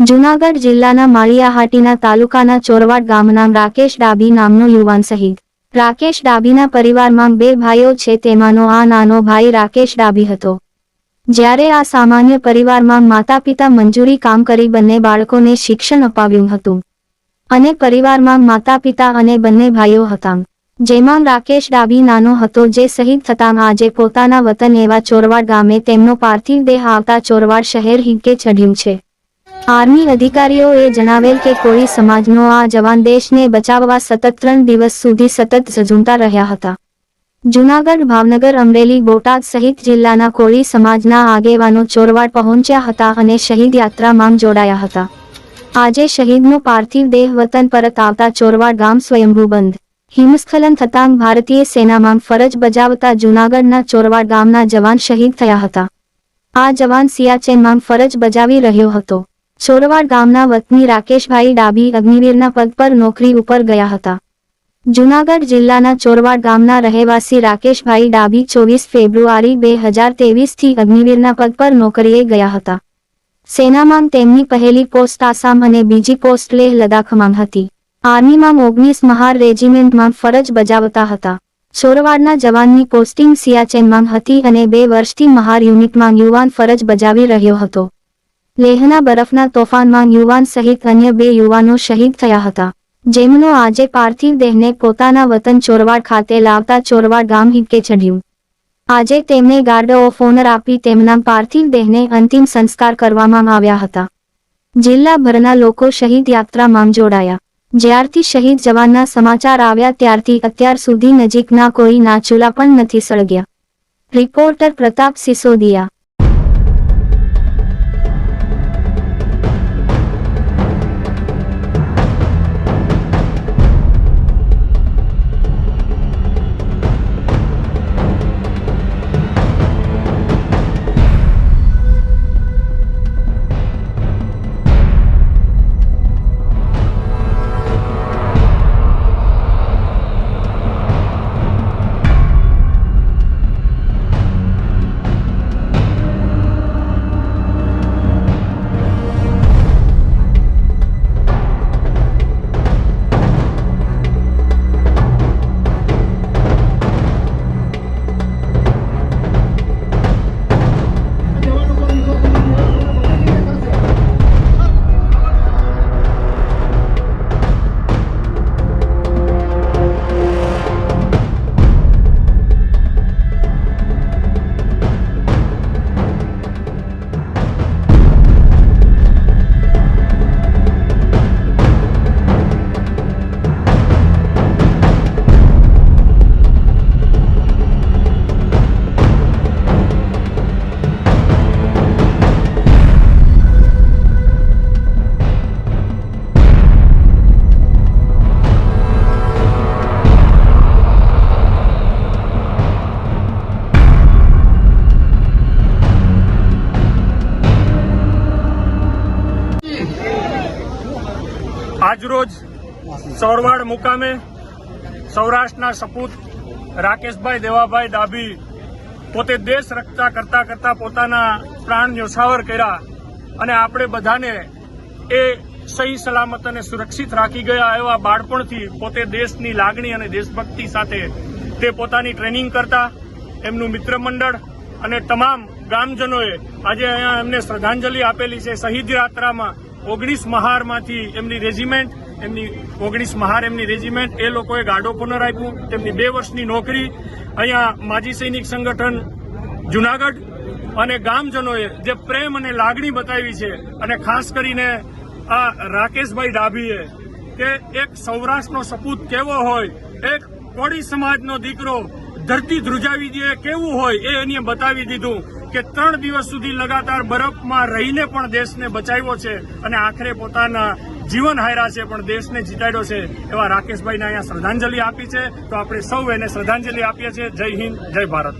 જૂનાગઢ જિલ્લાના માળિયાહાટીના તાલુકાના ચોરવાડ ગામના રાકેશ ડાભી નામનો યુવાન શહીદ। રાકેશ ડાભીના પરિવારમાં બે ભાઈઓ છે, તેમાંનો આ નાનો ભાઈ રાકેશ ડાભી હતો। જ્યારે આ સામાન્ય પરિવારમાં માતાપિતા મંજૂરી કામ કરી બંને બાળકોને શિક્ષણ અપાવ્યું હતું અને પરિવારમાં માતાપિતા અને બંને ભાઈઓ હતા, જેમાં રાકેશ ડાભી નાનો હતો, જે શહીદ થતાં આજે પોતાના વતન એવા ચોરવાડ ગામે તેમનો પાર્થિવ દેહ આવતા ચોરવાડ શહેર હિંકે ચઢ્યું છે। આર્મી અધિકારીઓએ જણાવેલ કે કોળી સમાજનો આ જવાન દેશને બચાવવા સતત 3 દિવસ સુધી સતત ઝઝૂમતા રહ્યા હતા। જૂનાગઢ, ભાવનગર, અમરેલી, બોટાદ સહિત જિલ્લાના કોળી સમાજના આગેવાનો ચોરવાડ પહોંચ્યા હતા અને શહીદ યાત્રામાં જોડાયા હતા। આજે શહીદનો પાર્થિવ દેહ વતન પરત આવતા ચોરવાડ ગામ સ્વયંભૂ બંધ હિમસ્ખલન થતાં ભારતીય સેનામાં ફરજ બજાવતા જૂનાગઢના ચોરવાડ ગામના જવાન શહીદ થયા હતા। આ જવાન સિયાચેનમાં ફરજ બજાવી રહ્યો હતો। ચોરવાડ ગામના વતની રાકેશભાઈ ડાભી અગ્નિવીરના પદ પર નોકરી ઉપર ગયા હતા। જૂનાગઢ જિલ્લાના ચોરવાડ ગામના રહેવાસી રાકેશભાઈ ડાભી 24 ફેબ્રુઆરી 2023 થી અગ્નિવીરના પદ પર નોકરીએ ગયા હતા। સેનામાં તેમની પહેલી પોસ્ટ આસામ અને બીજી પોસ્ટ લેહ લદ્દાખમાં હતી। આર્મીમાં 19 મહાર રેજિમેન્ટમાં ફરજ બજાવતા હતા। ચોરવાડના જવાનની પોસ્ટિંગ સિયાચેનમાં હતી અને 2 વર્ષથી મહાર યુનિટમાં યુવાન ફરજ બજાવી રહ્યો હતો। લેહના બરફના તોફાનમાં યુવાન સહિત અન્ય 2 યુવાનો શહીદ થયા હતા, જેમનો આજે પાર્થિવ દેહને પોતાના વતન ચોરવાડ ખાતે લાવતા ચોરવાડ ગામ હિંકે ચઢ્યું। આજે તેમને ગાર્ડ ઓફ ઓનર આપી તેમના પાર્થિવ દેહને અંતિમ સંસ્કાર કરવામાં આવ્યા હતા। જિલ્લાભરના લોકો શહીદ યાત્રામાં જોડાયા। જ્યારથી શહીદ જવાનના સમાચાર આવ્યા ત્યારથી અત્યાર સુધી નજીકના કોઈના ચૂલા પણ નથી સળગ્યા। રિપોર્ટર પ્રતાપ સિસોદિયા। આજરોજ ચોરવાડ મુકામે સૌરાષ્ટ્રના સપૂત રાકેશભાઈ દેવાભાઈ ડાભી પોતે દેશ રક્ષા કરતા કરતા પોતાના પ્રાણ ન્યોછાવર કર્યા અને આપણે બધાને એ સહી સલામત અને સુરક્ષિત રાખી ગયા। એવા બાળપણથી પોતે દેશની લાગણી અને દેશભક્તિ સાથે તે પોતાની ટ્રેનિંગ કરતા એમનું મિત્ર મંડળ અને તમામ ગામજનોએ આજે અહીંયા એમને શ્રદ્ધાંજલિ આપેલી છે। શહીદ યાત્રામાં 19 મહારમાંથી એમની રેજિમેન્ટ, એમની 19 મહાર એમની રેજિમેન્ટ, એ લોકોએ ગાર્ડ ઓફ ઓનર આપ્યું। તેમની 2 વર્ષની નોકરી અહીંયા માજી સૈનિક સંગઠન જૂનાગઢ અને ગામજનોએ જે પ્રેમ અને લાગણી બતાવી છે, અને ખાસ કરીને આ રાકેશભાઈ ડાભીએ કે એક સૌરાષ્ટ્રનો સપૂત કેવો હોય, એક કોળી સમાજનો દીકરો ધરતી ધ્રુજાવી દે કેવું હોય, એ એને બતાવી દીધું કે 3 દિવસ સુધી લગાતાર બરફમાં રહીને પણ દેશને બચાવ્યો છે અને આખરે પોતાના જીવન હાર્યા છે પણ દેશને જીતાડ્યો છે। એવા રાકેશભાઈને અહીંયા શ્રદ્ધાંજલિ આપી છે, તો આપણે સૌ એને શ્રદ્ધાંજલિ આપીએ છીએ। જય હિન્દ, જય ભારત।